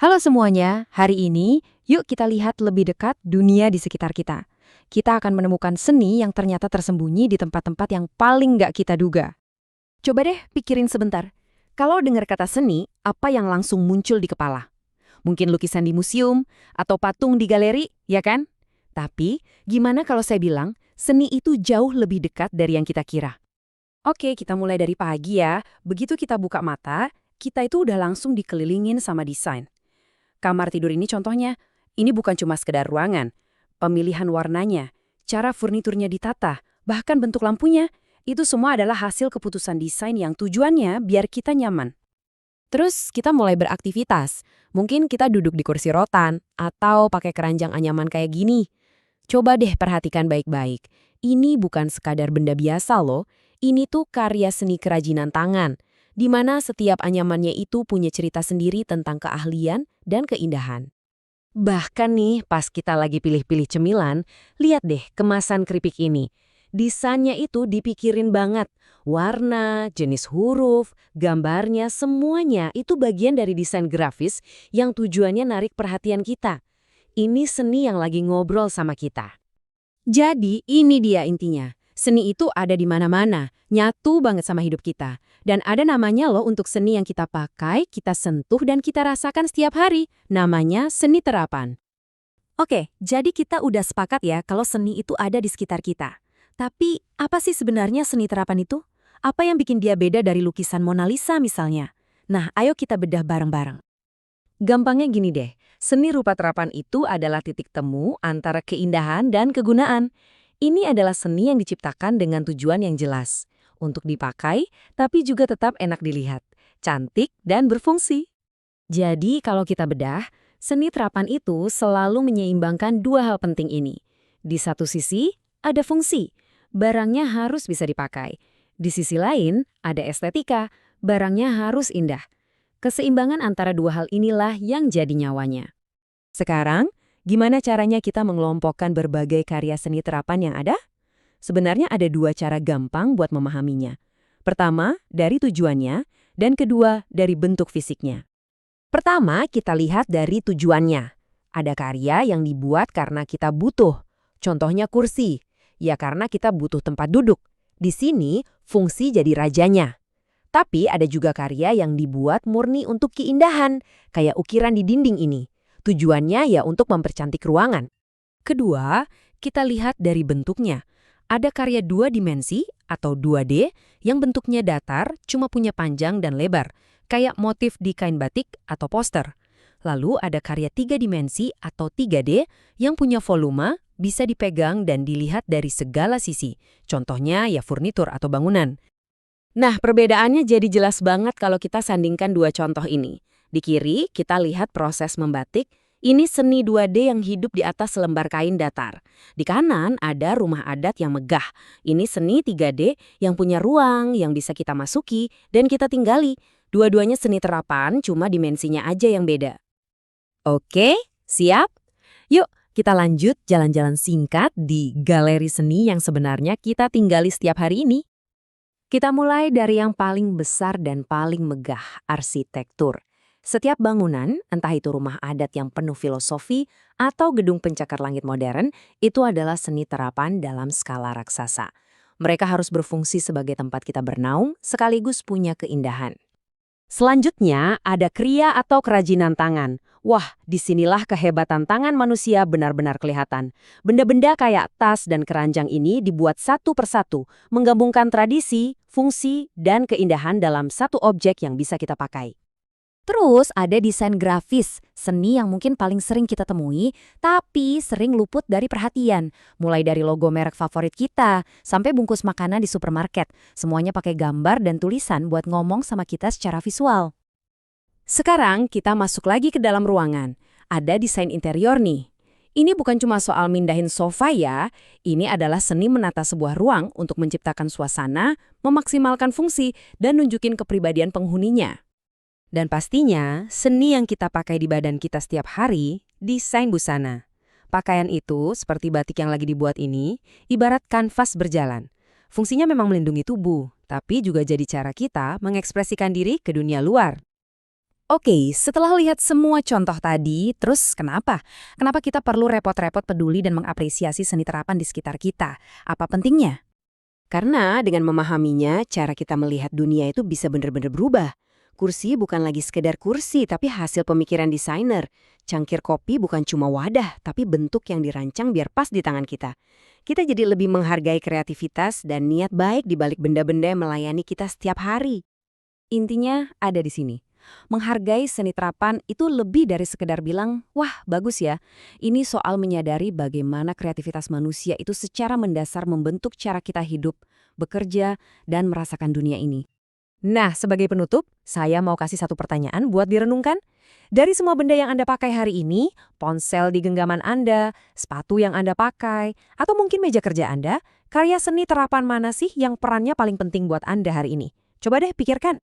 Halo semuanya, hari ini yuk kita lihat lebih dekat dunia di sekitar kita. Kita akan menemukan seni yang ternyata tersembunyi di tempat-tempat yang paling nggak kita duga. Coba deh pikirin sebentar. Kalau dengar kata seni, apa yang langsung muncul di kepala? Mungkin lukisan di museum, atau patung di galeri, ya kan? Tapi, gimana kalau saya bilang, seni itu jauh lebih dekat dari yang kita kira? Oke, kita mulai dari pagi ya. Begitu kita buka mata, kita itu udah langsung dikelilingin sama desain. Kamar tidur ini contohnya, ini bukan cuma sekedar ruangan. Pemilihan warnanya, cara furniturnya ditata, bahkan bentuk lampunya, itu semua adalah hasil keputusan desain yang tujuannya biar kita nyaman. Terus kita mulai beraktivitas. Mungkin kita duduk di kursi rotan, atau pakai keranjang anyaman kayak gini. Coba deh perhatikan baik-baik. Ini bukan sekadar benda biasa loh. Ini tuh karya seni kerajinan tangan, di mana setiap anyamannya itu punya cerita sendiri tentang keahlian dan keindahan. Bahkan nih, pas kita lagi pilih-pilih cemilan, lihat deh kemasan keripik ini. Desainnya itu dipikirin banget. Warna, jenis huruf, gambarnya, semuanya itu bagian dari desain grafis yang tujuannya narik perhatian kita. Ini seni yang lagi ngobrol sama kita. Jadi, ini dia intinya. Seni itu ada di mana-mana, nyatu banget sama hidup kita. Dan ada namanya loh untuk seni yang kita pakai, kita sentuh, dan kita rasakan setiap hari. Namanya seni terapan. Oke, jadi kita udah sepakat ya kalau seni itu ada di sekitar kita. Tapi, apa sih sebenarnya seni terapan itu? Apa yang bikin dia beda dari lukisan Mona Lisa misalnya? Nah, ayo kita bedah bareng-bareng. Gampangnya gini deh, seni rupa terapan itu adalah titik temu antara keindahan dan kegunaan. Ini adalah seni yang diciptakan dengan tujuan yang jelas, untuk dipakai tapi juga tetap enak dilihat, cantik dan berfungsi. Jadi kalau kita bedah, seni terapan itu selalu menyeimbangkan dua hal penting ini. Di satu sisi, ada fungsi, barangnya harus bisa dipakai. Di sisi lain, ada estetika, barangnya harus indah. Keseimbangan antara dua hal inilah yang jadi nyawanya. Sekarang, gimana caranya kita mengelompokkan berbagai karya seni terapan yang ada? Sebenarnya ada dua cara gampang buat memahaminya. Pertama, dari tujuannya, dan kedua, dari bentuk fisiknya. Pertama, kita lihat dari tujuannya. Ada karya yang dibuat karena kita butuh. Contohnya kursi. Ya karena kita butuh tempat duduk. Di sini, fungsi jadi rajanya. Tapi ada juga karya yang dibuat murni untuk keindahan, kayak ukiran di dinding ini. Tujuannya ya untuk mempercantik ruangan. Kedua, kita lihat dari bentuknya. Ada karya dua dimensi atau 2D yang bentuknya datar, cuma punya panjang dan lebar, kayak motif di kain batik atau poster. Lalu ada karya 3 dimensi atau 3D yang punya volume, bisa dipegang dan dilihat dari segala sisi. Contohnya ya furnitur atau bangunan. Nah, perbedaannya jadi jelas banget kalau kita sandingkan dua contoh ini. Di kiri, kita lihat proses membatik. Ini seni 2D yang hidup di atas selembar kain datar. Di kanan, ada rumah adat yang megah. Ini seni 3D yang punya ruang, yang bisa kita masuki, dan kita tinggali. Dua-duanya seni terapan, cuma dimensinya aja yang beda. Oke, siap? Yuk, kita lanjut jalan-jalan singkat di galeri seni yang sebenarnya kita tinggali setiap hari ini. Kita mulai dari yang paling besar dan paling megah, arsitektur. Setiap bangunan, entah itu rumah adat yang penuh filosofi atau gedung pencakar langit modern, itu adalah seni terapan dalam skala raksasa. Mereka harus berfungsi sebagai tempat kita bernaung, sekaligus punya keindahan. Selanjutnya, ada kriya atau kerajinan tangan. Wah, disinilah kehebatan tangan manusia benar-benar kelihatan. Benda-benda kayak tas dan keranjang ini dibuat satu persatu, menggabungkan tradisi, fungsi, dan keindahan dalam satu objek yang bisa kita pakai. Terus ada desain grafis, seni yang mungkin paling sering kita temui, tapi sering luput dari perhatian. Mulai dari logo merek favorit kita, sampai bungkus makanan di supermarket. Semuanya pakai gambar dan tulisan buat ngomong sama kita secara visual. Sekarang kita masuk lagi ke dalam ruangan. Ada desain interior nih. Ini bukan cuma soal mindahin sofa ya, ini adalah seni menata sebuah ruang untuk menciptakan suasana, memaksimalkan fungsi, dan nunjukin kepribadian penghuninya. Dan pastinya, seni yang kita pakai di badan kita setiap hari, desain busana. Pakaian itu, seperti batik yang lagi dibuat ini, ibarat kanvas berjalan. Fungsinya memang melindungi tubuh, tapi juga jadi cara kita mengekspresikan diri ke dunia luar. Oke, setelah lihat semua contoh tadi, terus kenapa? Kenapa kita perlu repot-repot peduli dan mengapresiasi seni terapan di sekitar kita? Apa pentingnya? Karena dengan memahaminya, cara kita melihat dunia itu bisa benar-benar berubah. Kursi bukan lagi sekedar kursi, tapi hasil pemikiran desainer. Cangkir kopi bukan cuma wadah, tapi bentuk yang dirancang biar pas di tangan kita. Kita jadi lebih menghargai kreativitas dan niat baik di balik benda-benda yang melayani kita setiap hari. Intinya ada di sini. Menghargai seni terapan itu lebih dari sekedar bilang, wah bagus ya. Ini soal menyadari bagaimana kreativitas manusia itu secara mendasar membentuk cara kita hidup, bekerja, dan merasakan dunia ini. Nah, sebagai penutup, saya mau kasih satu pertanyaan buat direnungkan. Dari semua benda yang Anda pakai hari ini, ponsel di genggaman Anda, sepatu yang Anda pakai, atau mungkin meja kerja Anda, karya seni terapan mana sih yang perannya paling penting buat Anda hari ini? Coba deh pikirkan.